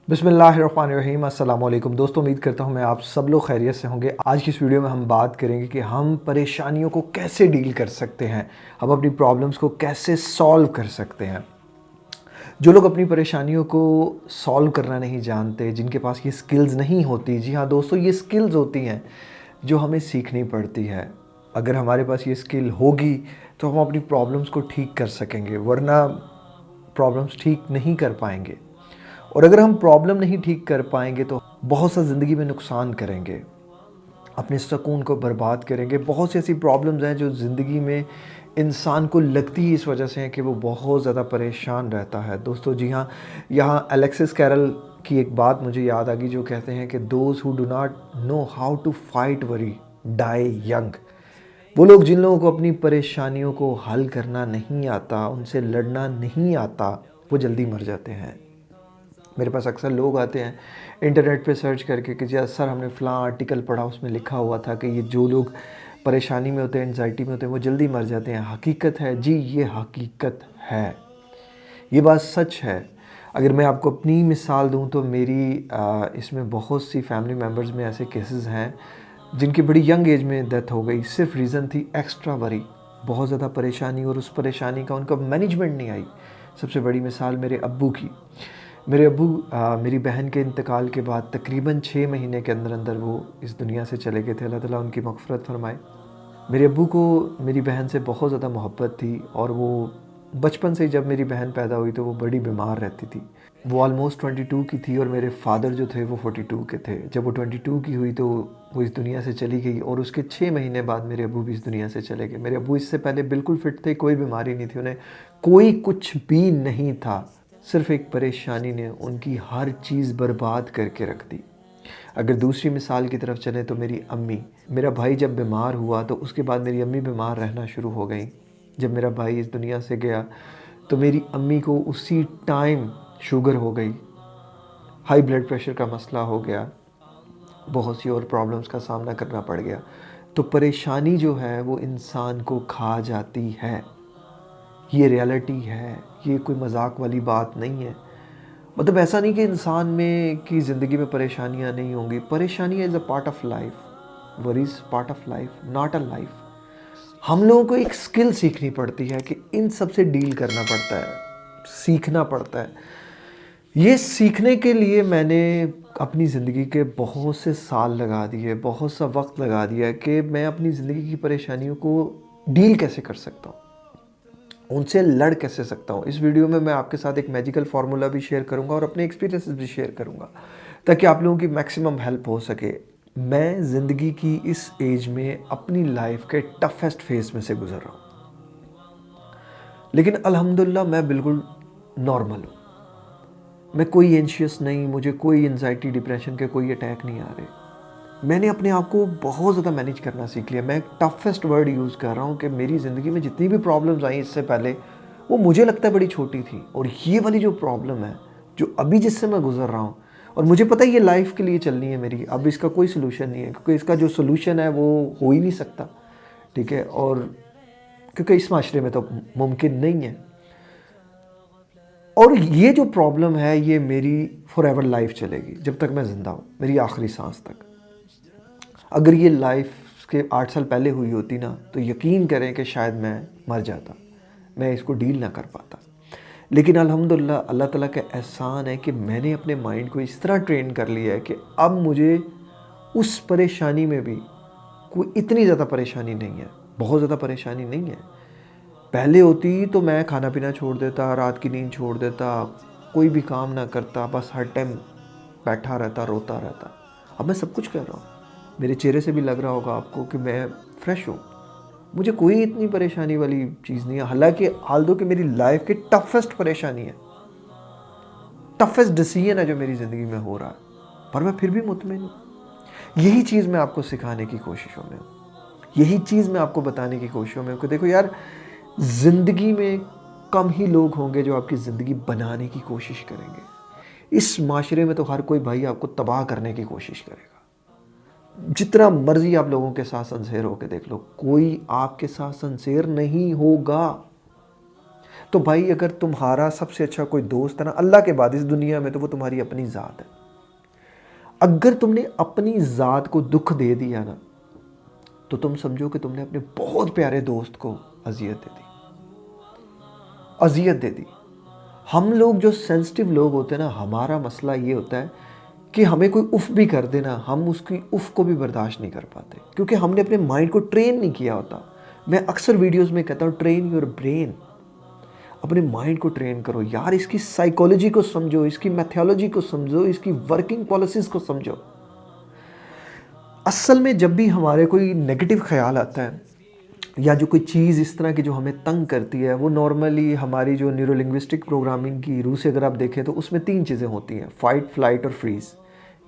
बिस्मिल्लाहिर्रहमानिर्रहीम। अस्सलाम वालेकुम दोस्तों, उम्मीद करता हूँ मैं आप सब लोग खैरियत से होंगे। आज की इस वीडियो में हम बात करेंगे कि हम परेशानियों को कैसे डील कर सकते हैं, हम अपनी प्रॉब्लम्स को कैसे सॉल्व कर सकते हैं। जो लोग अपनी परेशानियों को सॉल्व करना नहीं जानते, जिनके पास ये स्किल्स नहीं होती, जी हाँ दोस्तों, ये स्किल्स होती हैं जो हमें सीखनी पड़ती है। अगर हमारे पास ये स्किल होगी तो हम अपनी प्रॉब्लम्स को ठीक कर सकेंगे, वरना प्रॉब्लम्स ठीक नहीं कर पाएंगे। और अगर हम प्रॉब्लम नहीं ठीक कर पाएंगे तो बहुत सा ज़िंदगी में नुकसान करेंगे, अपने सुकून को बर्बाद करेंगे। बहुत सी ऐसी प्रॉब्लम्स हैं जो ज़िंदगी में इंसान को लगती ही इस वजह से है कि वो बहुत ज़्यादा परेशान रहता है। दोस्तों जी हाँ, यहाँ अलेक्सिस कैरल की एक बात मुझे याद आ गई जो कहते हैं कि those who do not know how to fight worry die young. वो लोग जिन लोगों को अपनी परेशानियों को हल करना नहीं आता, उनसे लड़ना नहीं आता, वो जल्दी मर जाते हैं। मेरे पास अक्सर लोग आते हैं इंटरनेट पे सर्च करके कि जी सर, हमने फ़लाँ आर्टिकल पढ़ा, उसमें लिखा हुआ था कि ये जो लोग परेशानी में होते हैं, एंजाइटी में होते हैं, वो जल्दी मर जाते हैं। हकीकत है जी, ये हकीकत है, ये बात सच है। अगर मैं आपको अपनी मिसाल दूं तो मेरी इसमें बहुत सी फैमिली मेम्बर्स में ऐसे केसेस हैं जिनकी बड़ी यंग एज में डेथ हो गई। सिर्फ रीज़न थी एक्स्ट्रा वरी, बहुत ज़्यादा परेशानी, और उस परेशानी का उनका मैनेजमेंट नहीं आई। सबसे बड़ी मिसाल मेरे अब्बू की। मेरे अब्बू मेरी बहन के इंतकाल के बाद तकरीबन 6 महीने के अंदर अंदर वो इस दुनिया से चले गए थे। अल्लाह ताला उनकी मग़फ़िरत फ़रमाए। मेरे अब्बू को मेरी बहन से बहुत ज़्यादा मोहब्बत थी, और वो बचपन से ही, जब मेरी बहन पैदा हुई तो वो बड़ी बीमार रहती थी। वो ऑलमोस्ट 22 की थी और मेरे फादर जो थे वो 42 के थे। जब वो 22 की हुई तो वो इस दुनिया से चली गई, और उसके 6 महीने बाद मेरे अब्बू भी इस दुनिया से चले गए। मेरे अब्बू इससे पहले बिल्कुल फिट थे, कोई बीमारी नहीं थी उन्हें, कोई कुछ भी नहीं था। सिर्फ एक परेशानी ने उनकी हर चीज़ बर्बाद करके रख दी। अगर दूसरी मिसाल की तरफ चलें तो मेरी अम्मी, मेरा भाई जब बीमार हुआ तो उसके बाद मेरी अम्मी बीमार रहना शुरू हो गई। जब मेरा भाई इस दुनिया से गया तो मेरी अम्मी को उसी टाइम शुगर हो गई, हाई ब्लड प्रेशर का मसला हो गया, बहुत सी और प्रॉब्लम्स का सामना करना पड़ गया। तो परेशानी जो है वो इंसान को खा जाती है, ये रियलिटी है, ये कोई मजाक वाली बात नहीं है। मतलब ऐसा नहीं कि इंसान में की ज़िंदगी में परेशानियां नहीं होंगी। परेशानियां is a part of life, worries part of life, not a life. हम लोगों को एक स्किल सीखनी पड़ती है कि इन सब से डील करना पड़ता है, सीखना पड़ता है। ये सीखने के लिए मैंने अपनी ज़िंदगी के बहुत से साल लगा दिए, बहुत सा वक्त लगा दिया कि मैं अपनी ज़िंदगी की परेशानियों को डील कैसे कर सकता हूँ, उनसे लड़ कैसे सकता हूँ। इस वीडियो में मैं आपके साथ एक मैजिकल फार्मूला भी शेयर करूँगा और अपने एक्सपीरियंसेस भी शेयर करूँगा, ताकि आप लोगों की मैक्सिमम हेल्प हो सके। मैं ज़िंदगी की इस एज में अपनी लाइफ के टफेस्ट फेज़ में से गुज़र रहा हूँ, लेकिन अल्हम्दुलिल्लाह मैं बिल्कुल नॉर्मल हूँ। मैं कोई एंशियस नहीं, मुझे कोई एंजाइटी डिप्रेशन के कोई अटैक नहीं आ रहे। मैंने अपने आप को बहुत ज़्यादा मैनेज करना सीख लिया। मैं टफेस्ट वर्ड यूज़ कर रहा हूँ कि मेरी ज़िंदगी में जितनी भी प्रॉब्लम्स आई इससे पहले, वो मुझे लगता है बड़ी छोटी थी, और ये वाली जो प्रॉब्लम है जो अभी जिससे मैं गुजर रहा हूँ, और मुझे पता है ये लाइफ के लिए चलनी है मेरी, अब इसका कोई सोल्यूशन नहीं है, क्योंकि इसका जो सोल्यूशन है वो हो ही नहीं सकता, ठीक है। और क्योंकि इस माशरे में तो मुमकिन नहीं है। और ये जो प्रॉब्लम है ये मेरी फॉर एवर लाइफ चलेगी, जब तक मैं ज़िंदा हूँ, मेरी आखिरी सांस तक। अगर ये लाइफ के 8 साल पहले हुई होती ना, तो यकीन करें कि शायद मैं मर जाता, मैं इसको डील ना कर पाता। लेकिन अल्हम्दुलिल्लाह अल्लाह ताला का एहसान है कि मैंने अपने माइंड को इस तरह ट्रेन कर लिया है कि अब मुझे उस परेशानी में भी कोई इतनी ज़्यादा परेशानी नहीं है, बहुत ज़्यादा परेशानी नहीं है। पहले होती तो मैं खाना पीना छोड़ देता, रात की नींद छोड़ देता, कोई भी काम ना करता, बस हर टाइम बैठा रहता, रोता रहता। अब मैं सब कुछ कर रहा हूँ, मेरे चेहरे से भी लग रहा होगा आपको कि मैं फ्रेश हूँ, मुझे कोई इतनी परेशानी वाली चीज़ नहीं है। हालांकि हाल दो कि मेरी लाइफ की टफेस्ट परेशानी है, टफेस्ट डिसीजन है जो मेरी ज़िंदगी में हो रहा है, पर मैं फिर भी मुतमिन हूँ। यही चीज़ मैं आपको सिखाने की कोशिशों में हूँ, यही चीज़ मैं आपको बताने की कोशिशों में हूँ कि देखो यार, ज़िंदगी में कम ही लोग होंगे जो आपकी ज़िंदगी बनाने की कोशिश करेंगे। इस माशरे में तो हर कोई भाई आपको तबाह करने की कोशिश करेगा। जितना मर्जी आप लोगों के साथ सिंसेयर होकर देख लो, कोई आपके साथ सिंसेयर नहीं होगा। तो भाई अगर तुम्हारा सबसे अच्छा कोई दोस्त है ना अल्लाह के बाद इस दुनिया में, तो वो तुम्हारी अपनी ज़ात है। अगर तुमने अपनी ज़ात को दुख दे दिया ना, तो तुम समझो कि तुमने अपने बहुत प्यारे दोस्त को अजियत दे दी, अजियत दे दी। हम लोग जो सेंसिटिव लोग होते हैं ना, हमारा मसला ये होता है कि हमें कोई उफ भी कर देना, हम उसकी उफ को भी बर्दाश्त नहीं कर पाते, क्योंकि हमने अपने माइंड को ट्रेन नहीं किया होता। मैं अक्सर वीडियोस में कहता हूँ, ट्रेन योर ब्रेन, अपने माइंड को ट्रेन करो यार, इसकी साइकोलॉजी को समझो, इसकी मैथोलॉजी को समझो, इसकी वर्किंग पॉलिसीज को समझो। असल में जब भी हमारे कोई नेगेटिव ख्याल आता है या जो कोई चीज़ इस तरह की जो हमें तंग करती है, वो नॉर्मली हमारी जो न्यूरोलिंग्विस्टिक प्रोग्रामिंग की रूह से अगर आप देखें तो उसमें 3 चीज़ें होती हैं, फाइट, फ्लाइट और फ्रीज़।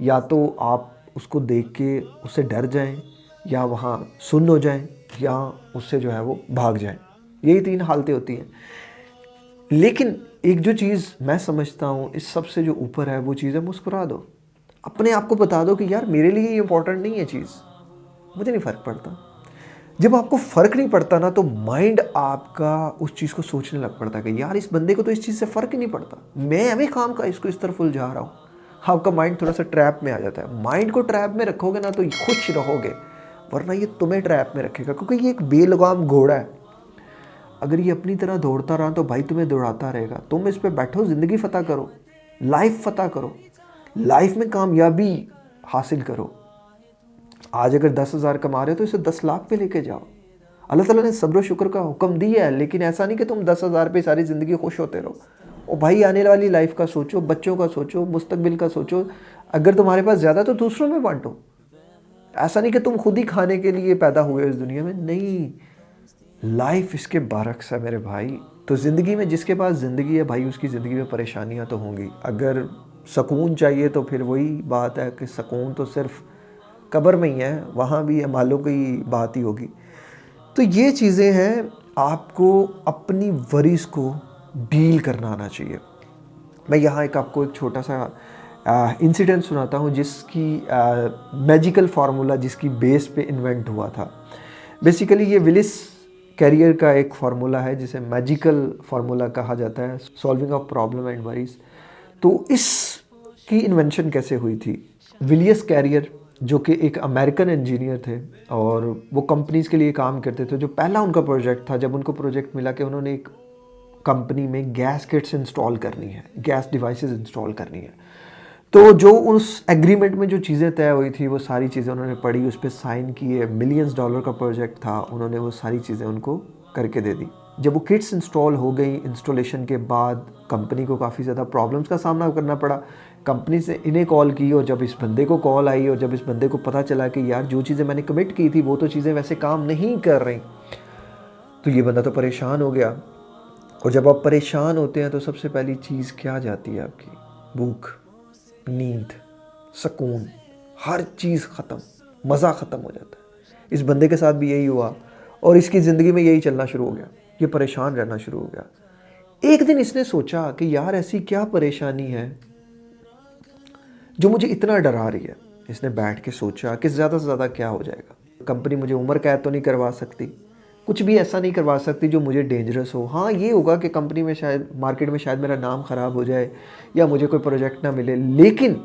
या तो आप उसको देख के उससे डर जाएं, या वहाँ सुन्न हो जाएं, या उससे जो है वो भाग जाएं। यही 3 हालतें होती हैं। लेकिन एक जो चीज़ मैं समझता हूँ इस सबसे जो ऊपर है, वो चीज़ है मुस्कुरा दो। अपने आप को बता दो कि यार मेरे लिए ये इंपॉर्टेंट नहीं है चीज़, मुझे नहीं फ़र्क पड़ता। जब आपको फ़र्क नहीं पड़ता ना, तो माइंड आपका उस चीज़ को सोचने लग पड़ता है कि यार इस बंदे को तो इस चीज़ से फ़र्क ही नहीं पड़ता, मैं अभी काम का इसको इस तरफ उलझा रहा हूँ। आपका माइंड थोड़ा सा ट्रैप में आ जाता है। माइंड को ट्रैप में रखोगे ना तो खुश रहोगे, वरना ये तुम्हें ट्रैप में रखेगा, क्योंकि ये एक बेलगाम घोड़ा है। अगर ये अपनी तरह दौड़ता रहा तो भाई तुम्हें दौड़ाता रहेगा। तुम इस पे बैठो, ज़िंदगी फ़तह करो, लाइफ फ़तह करो, लाइफ में कामयाबी हासिल करो। आज अगर 10,000 कमा रहे हो तो इसे 10 लाख पे लेके जाओ। अल्लाह ताला ने सब्र शुक्र का हुक्म दिया है, लेकिन ऐसा नहीं कि तुम 10,000 पे सारी ज़िंदगी खुश होते रहो। और भाई आने वाली लाइफ का सोचो, बच्चों का सोचो, मुस्तकबिल का सोचो। अगर तुम्हारे पास ज़्यादा तो दूसरों में बांटो। ऐसा नहीं कि तुम खुद ही खाने के लिए पैदा हुए हो इस दुनिया में, नहीं। लाइफ इसके बारक्स है मेरे भाई। तो ज़िंदगी में जिसके पास ज़िंदगी है भाई, उसकी ज़िंदगी में परेशानियां तो होंगी। अगर सुकून चाहिए तो फिर वही बात है कि सुकून तो सिर्फ कब्र में ही है, वहाँ भी मालों की बात ही होगी। तो ये चीज़ें हैं, आपको अपनी वरीज़ को डील करना आना चाहिए। मैं यहाँ आपको एक छोटा सा इंसिडेंट सुनाता हूँ, जिसकी मैजिकल फार्मूला जिसकी बेस पे इन्वेंट हुआ था। बेसिकली ये विलिस कैरियर का एक फार्मूला है जिसे मैजिकल फार्मूला कहा जाता है, solving of problem and worries. तो इसकी इन्वेंशन कैसे हुई थी? विलियस कैरियर जो कि एक अमेरिकन इंजीनियर थे और वो कंपनीज़ के लिए काम करते थे। जो पहला उनका प्रोजेक्ट था, जब उनको प्रोजेक्ट मिला कि उन्होंने एक कंपनी में गैस किट्स इंस्टॉल करनी है, गैस डिवाइसेस इंस्टॉल करनी है, तो जो उस एग्रीमेंट में जो चीज़ें तय हुई थी वो सारी चीज़ें उन्होंने पढ़ी, उस पर साइन किए। मिलियंस डॉलर का प्रोजेक्ट था, उन्होंने वो सारी चीज़ें उनको करके दे दी। जब वो किट्स इंस्टॉल हो गई, इंस्टॉलेशन के बाद कंपनी को काफ़ी ज़्यादा प्रॉब्लम्स का सामना करना पड़ा। कंपनी से इन्हें कॉल की, और जब इस बंदे को कॉल आई और जब इस बंदे को पता चला कि यार जो चीज़ें मैंने कमिट की थी वो तो चीज़ें वैसे काम नहीं कर रही, तो ये बंदा तो परेशान हो गया। और जब आप परेशान होते हैं तो सबसे पहली चीज़ क्या जाती है आपकी? भूख, नींद, सुकून, हर चीज़ ख़त्म, मज़ा ख़त्म हो जाता है। इस बंदे के साथ भी यही हुआ और इसकी ज़िंदगी में यही चलना शुरू हो गया, ये परेशान रहना शुरू हो गया। एक दिन इसने सोचा कि यार ऐसी क्या परेशानी है जो मुझे इतना डरा रही है। इसने बैठ के सोचा कि ज़्यादा से ज़्यादा क्या हो जाएगा, कंपनी मुझे उम्र कैद तो नहीं करवा सकती, कुछ भी ऐसा नहीं करवा सकती जो मुझे डेंजरस हो। हाँ, ये होगा कि कंपनी में शायद, मार्केट में शायद मेरा नाम ख़राब हो जाए या मुझे कोई प्रोजेक्ट ना मिले, लेकिन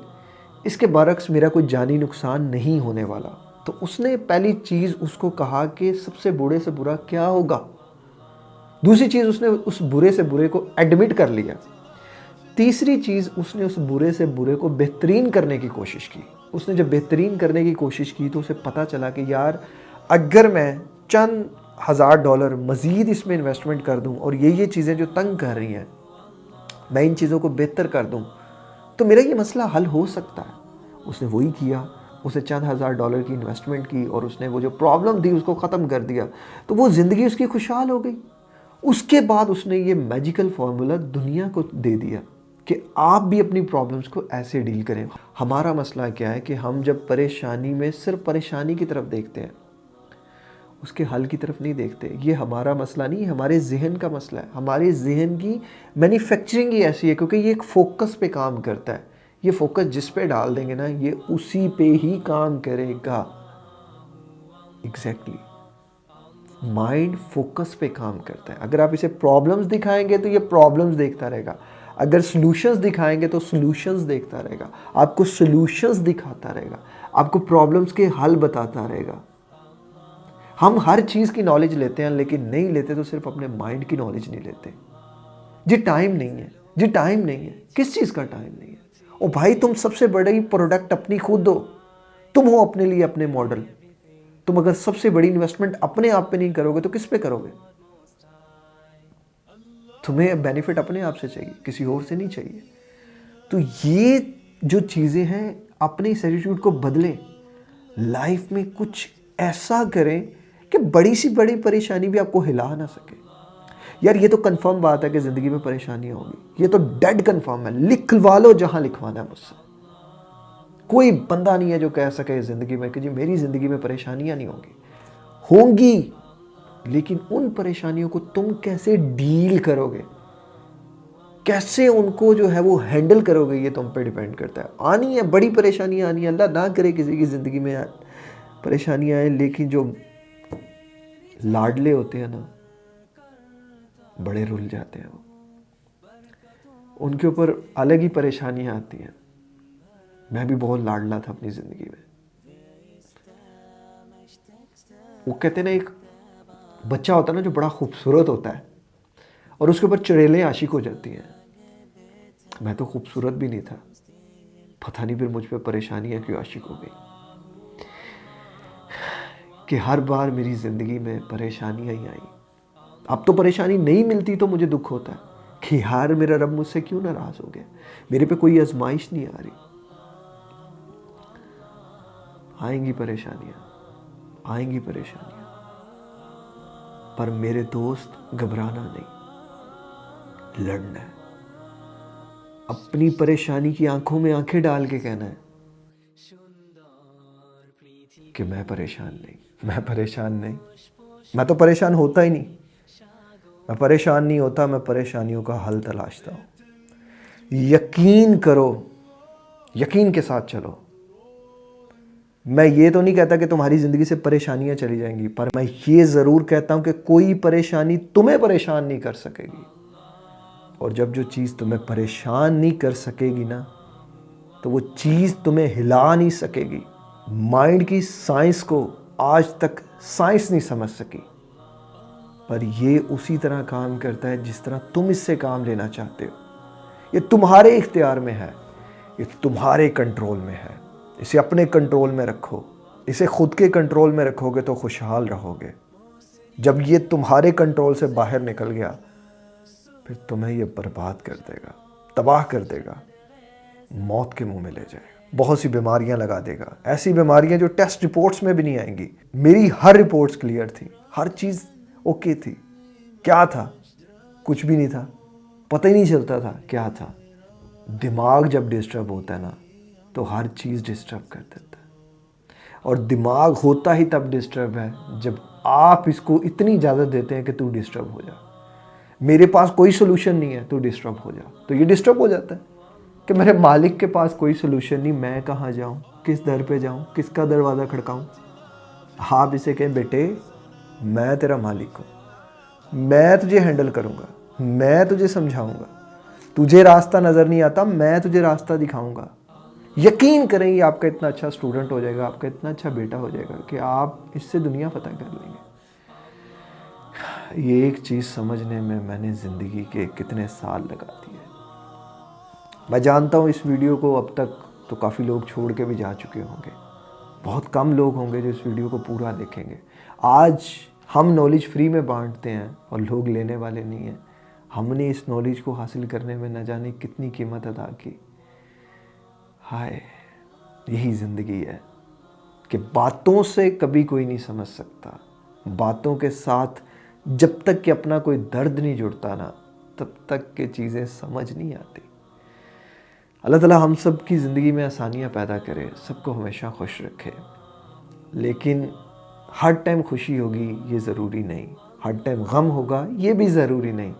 इसके बरक्स मेरा कोई जानी नुकसान नहीं होने वाला। तो उसने पहली चीज़ उसको कहा कि सबसे बुरे से बुरा क्या होगा। दूसरी चीज़, उसने उस बुरे से बुरे को एडमिट कर लिया। तीसरी चीज़, उसने उस बुरे से बुरे को बेहतरीन करने की कोशिश की। उसने जब बेहतरीन करने की कोशिश की तो उसे पता चला कि यार अगर मैं चंद $1000 मज़ीद इसमें इन्वेस्टमेंट कर दूं और ये चीज़ें जो तंग कर रही हैं, मैं इन चीज़ों को बेहतर कर दूं, तो मेरा ये मसला हल हो सकता है। उसने वही किया, उसने चंद $1000 की इन्वेस्टमेंट की और उसने वो जो प्रॉब्लम थी उसको ख़त्म कर दिया, तो वो ज़िंदगी उसकी खुशहाल हो गई। उसके बाद उसने ये मैजिकल फार्मूला दुनिया को दे दिया कि आप भी अपनी प्रॉब्लम्स को ऐसे डील करें। हमारा मसला क्या है कि हम जब परेशानी में सिर्फ परेशानी की तरफ देखते हैं, उसके हल की तरफ नहीं देखते। ये हमारा मसला नहीं, हमारे जहन का मसला है। हमारे जहन की मैन्युफैक्चरिंग ही ऐसी है, क्योंकि ये एक फोकस पे काम करता है। ये फोकस जिस पे डाल देंगे ना, ये उसी पे ही काम करेगा। एग्जैक्टली। माइंड फोकस पे काम करता है। अगर आप इसे प्रॉब्लम्स दिखाएंगे तो ये प्रॉब्लम्स देखता रहेगा, अगर सॉल्यूशंस दिखाएंगे तो सॉल्यूशंस देखता रहेगा, आपको सॉल्यूशंस दिखाता रहेगा, आपको प्रॉब्लम्स के हल बताता रहेगा। हम हर चीज़ की नॉलेज लेते हैं, लेकिन नहीं लेते तो सिर्फ अपने माइंड की नॉलेज नहीं लेते। जी टाइम नहीं है, जी टाइम नहीं है, किस चीज़ का टाइम नहीं है? ओ भाई, तुम सबसे बड़ी प्रोडक्ट अपनी खुद हो, तुम हो अपने लिए अपने मॉडल। तुम अगर सबसे बड़ी इन्वेस्टमेंट अपने आप पे नहीं करोगे तो किस पे करोगे? तुम्हें बेनिफिट अपने आप से चाहिए, किसी और से नहीं चाहिए। तो ये जो चीज़ें हैं, अपने इस एटीट्यूड को बदलें, लाइफ में कुछ ऐसा करें कि बड़ी सी बड़ी परेशानी भी आपको हिला ना सके। यार ये तो कंफर्म बात है कि ज़िंदगी में परेशानियाँ होगी, ये तो डेड कंफर्म है, लिखवा लो जहाँ लिखवाना है मुझसे। कोई बंदा नहीं है जो कह सके ज़िंदगी में कि जी मेरी ज़िंदगी में परेशानियाँ नहीं होंगी, होंगी, लेकिन उन परेशानियों को तुम कैसे डील करोगे, कैसे उनको जो है वो हैंडल करोगे, ये तुम पे डिपेंड करता है। आनी है बड़ी परेशानियाँ, आनी है, अल्लाह ना करे किसी की ज़िंदगी में परेशानियाँ आए, लेकिन जो लाडले होते हैं ना, बड़े रुल जाते हैं, वो उनके ऊपर अलग ही परेशानियाँ आती हैं। मैं भी बहुत लाडला था अपनी ज़िंदगी में। वो कहते हैं ना, एक बच्चा होता है ना जो बड़ा खूबसूरत होता है और उसके ऊपर चुड़ैलें आशिक हो जाती हैं। मैं तो खूबसूरत भी नहीं था, पता नहीं फिर मुझ पे परेशानियाँ क्यों आशिक हो गई कि हर बार मेरी ज़िंदगी में परेशानियाँ ही आई। अब तो परेशानी नहीं मिलती तो मुझे दुख होता है कि यार मेरा रब मुझसे क्यों नाराज़ हो गया, मेरे पे कोई आजमाइश नहीं आ रही। आएंगी परेशानियाँ, आएंगी परेशानियाँ, पर मेरे दोस्त घबराना नहीं, लड़ना है। अपनी परेशानी की आंखों में आंखें डाल के कहना है कि मैं परेशान नहीं, मैं परेशान नहीं, मैं तो परेशान होता ही नहीं, मैं परेशान नहीं होता, मैं परेशानियों का हल तलाशता हूँ। यकीन करो, यकीन के साथ चलो। मैं ये तो नहीं कहता कि तुम्हारी ज़िंदगी से परेशानियाँ चली जाएंगी, पर मैं ये ज़रूर कहता हूँ कि कोई परेशानी तुम्हें परेशान नहीं कर सकेगी। और जब जो चीज़ तुम्हें परेशान नहीं कर सकेगी ना, तो वो चीज़ तुम्हें हिला नहीं सकेगी। माइंड की साइंस को आज तक साइंस नहीं समझ सकी, पर ये उसी तरह काम करता है जिस तरह तुम इससे काम लेना चाहते हो। ये तुम्हारे इख्तियार में है, ये तुम्हारे कंट्रोल में है। इसे अपने कंट्रोल में रखो, इसे खुद के कंट्रोल में रखोगे तो खुशहाल रहोगे। जब ये तुम्हारे कंट्रोल से बाहर निकल गया, फिर तुम्हें ये बर्बाद कर देगा, तबाह कर देगा, मौत के मुंह में ले जाएगा, बहुत सी बीमारियां लगा देगा, ऐसी बीमारियां जो टेस्ट रिपोर्ट्स में भी नहीं आएंगी। मेरी हर रिपोर्ट्स क्लियर थी, हर चीज़ ओके थी। क्या था? कुछ भी नहीं था, पता ही नहीं चलता था क्या था। दिमाग जब डिस्टर्ब होता है ना, तो हर चीज़ डिस्टर्ब कर देता है। और दिमाग होता ही तब डिस्टर्ब है जब आप इसको इतनी इजाज़त देते हैं कि तू डिस्टर्ब हो जा, मेरे पास कोई सोल्यूशन नहीं है, तू डिस्टर्ब हो जा। तो ये डिस्टर्ब हो जाता है कि मेरे मालिक के पास कोई सोल्यूशन नहीं, मैं कहाँ जाऊँ, किस दर पे जाऊँ, किसका दरवाज़ा खड़काऊँ। आप इसे कहें, बेटे मैं तेरा मालिक हूँ, मैं तुझे हैंडल करूँगा, मैं तुझे समझाऊँगा, तुझे रास्ता नज़र नहीं आता, मैं तुझे रास्ता दिखाऊँगा। यकीन करें, ये आपका इतना अच्छा स्टूडेंट हो जाएगा, आपका इतना अच्छा बेटा हो जाएगा कि आप इससे दुनिया फतह कर लेंगे। ये एक चीज़ समझने में मैंने ज़िंदगी के कितने साल लगा दिए। मैं जानता हूँ इस वीडियो को अब तक तो काफ़ी लोग छोड़ के भी जा चुके होंगे, बहुत कम लोग होंगे जो इस वीडियो को पूरा देखेंगे। आज हम नॉलेज फ्री में बांटते हैं और लोग लेने वाले नहीं हैं। हमने इस नॉलेज को हासिल करने में न जाने कितनी कीमत अदा की। हाय, यही ज़िंदगी है कि बातों से कभी कोई नहीं समझ सकता, बातों के साथ जब तक कि अपना कोई दर्द नहीं जुड़ता ना, तब तक के चीज़ें समझ नहीं आती। अल्लाह ताला हम सब की ज़िंदगी में आसानियाँ पैदा करे, सबको हमेशा खुश रखे। लेकिन हर टाइम खुशी होगी ये ज़रूरी नहीं, हर टाइम गम होगा ये भी ज़रूरी नहीं।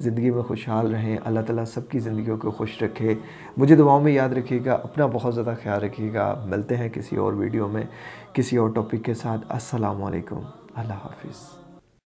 ज़िंदगी में खुशहाल रहें, अल्लाह ताला सबकी ज़िंदगियों को खुश रखे। मुझे दुआओं में याद रखिएगा, अपना बहुत ज़्यादा ख्याल रखिएगा। मिलते हैं किसी और वीडियो में किसी और टॉपिक के साथ। अस्सलामु अलैकुम, अल्लाह हाफ़िज़।